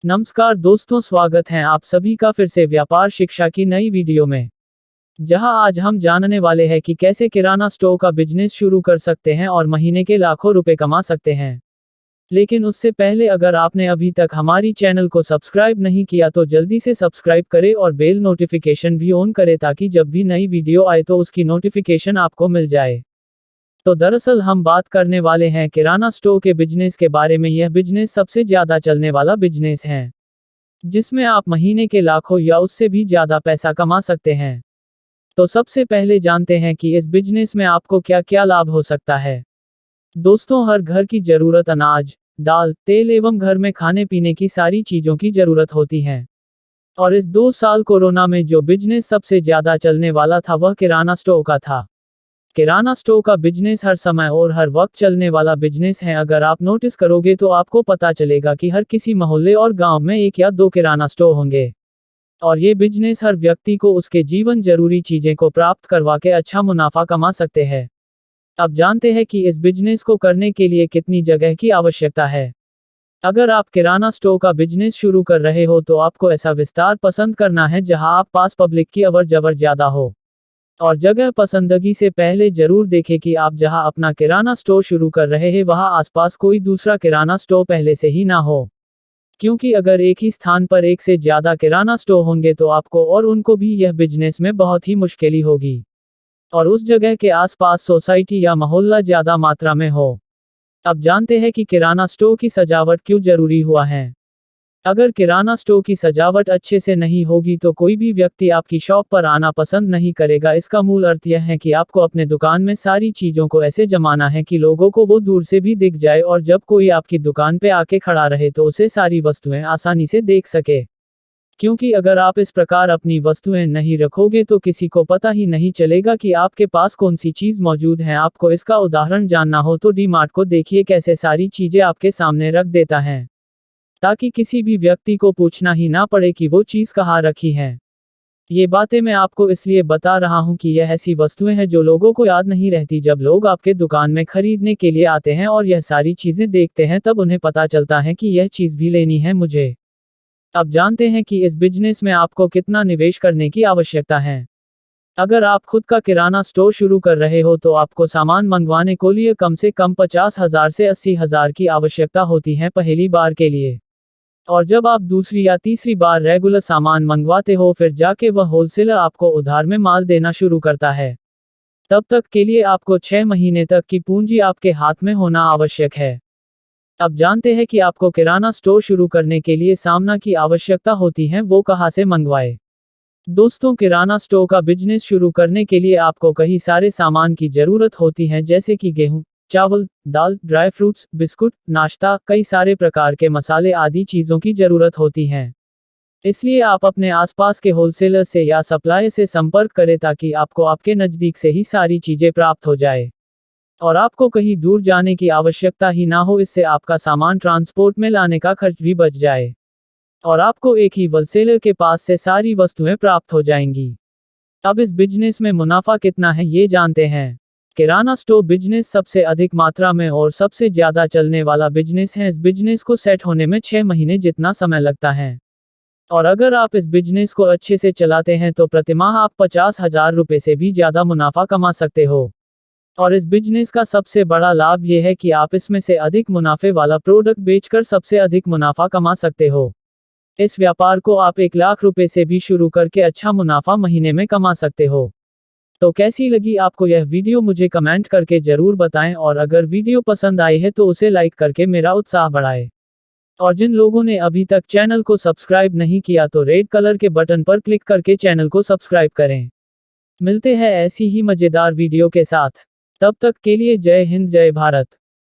नमस्कार दोस्तों, स्वागत है आप सभी का फिर से व्यापार शिक्षा की नई वीडियो में। जहां आज हम जानने वाले हैं कि कैसे किराना स्टोर का बिजनेस शुरू कर सकते हैं और महीने के लाखों रुपए कमा सकते हैं। लेकिन उससे पहले अगर आपने अभी तक हमारी चैनल को सब्सक्राइब नहीं किया तो जल्दी से सब्सक्राइब करें और बेल नोटिफिकेशन भी ऑन करें ताकि जब भी नई वीडियो आए तो उसकी नोटिफिकेशन आपको मिल जाए। तो दरअसल हम बात करने वाले हैं किराना स्टोर के बिजनेस के बारे में। यह बिजनेस सबसे ज्यादा चलने वाला बिजनेस है, जिसमें आप महीने के लाखों या उससे भी ज्यादा पैसा कमा सकते हैं। तो सबसे पहले जानते हैं कि इस बिजनेस में आपको क्या क्या लाभ हो सकता है। दोस्तों, हर घर की जरूरत अनाज, दाल, तेल एवं घर में खाने पीने की सारी चीजों की जरूरत होती है। और इस 2 साल कोरोना में जो बिजनेस सबसे ज्यादा चलने वाला था वह किराना स्टोर का था। किराना स्टोर का बिजनेस हर समय और हर वक्त चलने वाला बिजनेस है। अगर आप नोटिस करोगे तो आपको पता चलेगा कि हर किसी मोहल्ले और गांव में 1 या 2 किराना स्टोर होंगे। और ये बिजनेस हर व्यक्ति को उसके जीवन जरूरी चीजें को प्राप्त करवा के अच्छा मुनाफा कमा सकते हैं। अब जानते हैं कि इस बिजनेस को करने के लिए कितनी जगह की आवश्यकता है। अगर आप किराना स्टोर का बिजनेस शुरू कर रहे हो तो आपको ऐसा विस्तार पसंद करना है जहां आप पास पब्लिक की अवर जवर ज्यादा हो। और जगह पसंदगी से पहले जरूर देखें कि आप जहां अपना किराना स्टोर शुरू कर रहे हैं वहां आसपास कोई दूसरा किराना स्टोर पहले से ही ना हो। क्योंकि अगर एक ही स्थान पर एक से ज्यादा किराना स्टोर होंगे तो आपको और उनको भी यह बिजनेस में बहुत ही मुश्किल होगी। और उस जगह के आसपास सोसाइटी या मोहल्ला ज्यादा मात्रा में हो। अब जानते हैं कि किराना स्टोर की सजावट क्यों जरूरी हुआ है। अगर किराना स्टोर की सजावट अच्छे से नहीं होगी तो कोई भी व्यक्ति आपकी शॉप पर आना पसंद नहीं करेगा। इसका मूल अर्थ यह है कि आपको अपने दुकान में सारी चीजों को ऐसे जमाना है कि लोगों को वो दूर से भी दिख जाए और जब कोई आपकी दुकान पे आके खड़ा रहे तो उसे सारी वस्तुएं आसानी से देख सके। क्योंकि अगर आप इस प्रकार अपनी वस्तुएं नहीं रखोगे तो किसी को पता ही नहीं चलेगा कि आपके पास कौन सी चीज मौजूद है। आपको इसका उदाहरण जानना हो तो डी मार्ट को देखिए, कैसे सारी चीजें आपके सामने रख देता है ताकि किसी भी व्यक्ति को पूछना ही ना पड़े कि वो चीज कहाँ रखी है। ये बातें मैं आपको इसलिए बता रहा हूँ कि यह ऐसी वस्तुएं हैं जो लोगों को याद नहीं रहती। जब लोग आपके दुकान में खरीदने के लिए आते हैं और यह सारी चीजें देखते हैं तब उन्हें पता चलता है कि यह चीज भी लेनी है मुझे। अब जानते हैं कि इस बिजनेस में आपको कितना निवेश करने की आवश्यकता है। अगर आप खुद का किराना स्टोर शुरू कर रहे हो तो आपको सामान मंगवाने को लिए कम से कम 50,000 से 80,000 की आवश्यकता होती है पहली बार के लिए। और जब आप दूसरी या तीसरी बार रेगुलर सामान मंगवाते हो फिर जाके वह होलसेलर आपको उधार में माल देना शुरू करता है। तब तक के लिए आपको 6 महीने तक की पूंजी आपके हाथ में होना आवश्यक है। अब जानते हैं कि आपको किराना स्टोर शुरू करने के लिए सामान की आवश्यकता होती है, वो कहाँ से मंगवाए। दोस्तों, किराना स्टोर का बिजनेस शुरू करने के लिए आपको कई सारे सामान की जरूरत होती है, जैसे कि गेहूं, चावल, दाल, ड्राई फ्रूट्स, बिस्कुट, नाश्ता, कई सारे प्रकार के मसाले आदि चीजों की जरूरत होती है। इसलिए आप अपने आसपास के होलसेलर से या सप्लायर से संपर्क करें ताकि आपको आपके नजदीक से ही सारी चीजें प्राप्त हो जाए और आपको कहीं दूर जाने की आवश्यकता ही ना हो। इससे आपका सामान ट्रांसपोर्ट में लाने का खर्च भी बच जाए और आपको एक ही होलसेलर के पास से सारी वस्तुएं प्राप्त हो जाएंगी। अब इस बिजनेस में मुनाफा कितना है ये जानते हैं। किराना स्टोर बिजनेस सबसे अधिक मात्रा में और सबसे ज्यादा चलने वाला बिजनेस है। इस बिजनेस को सेट होने में 6 महीने जितना समय लगता है। और अगर आप इस बिजनेस को अच्छे से चलाते हैं तो प्रतिमाह आप 50,000 रुपए से भी ज्यादा मुनाफा कमा सकते हो। और इस बिजनेस का सबसे बड़ा लाभ यह है कि आप इसमें से अधिक मुनाफे वाला प्रोडक्ट बेचकर सबसे अधिक मुनाफा कमा सकते हो। इस व्यापार को आप 1 लाख रुपए से भी शुरू करके अच्छा मुनाफा महीने में कमा सकते हो। तो कैसी लगी आपको यह वीडियो मुझे कमेंट करके जरूर बताएं और अगर वीडियो पसंद आई है तो उसे लाइक करके मेरा उत्साह बढ़ाएं। और जिन लोगों ने अभी तक चैनल को सब्सक्राइब नहीं किया तो रेड कलर के बटन पर क्लिक करके चैनल को सब्सक्राइब करें। मिलते हैं ऐसी ही मजेदार वीडियो के साथ। तब तक के लिए जय हिंद, जय भारत।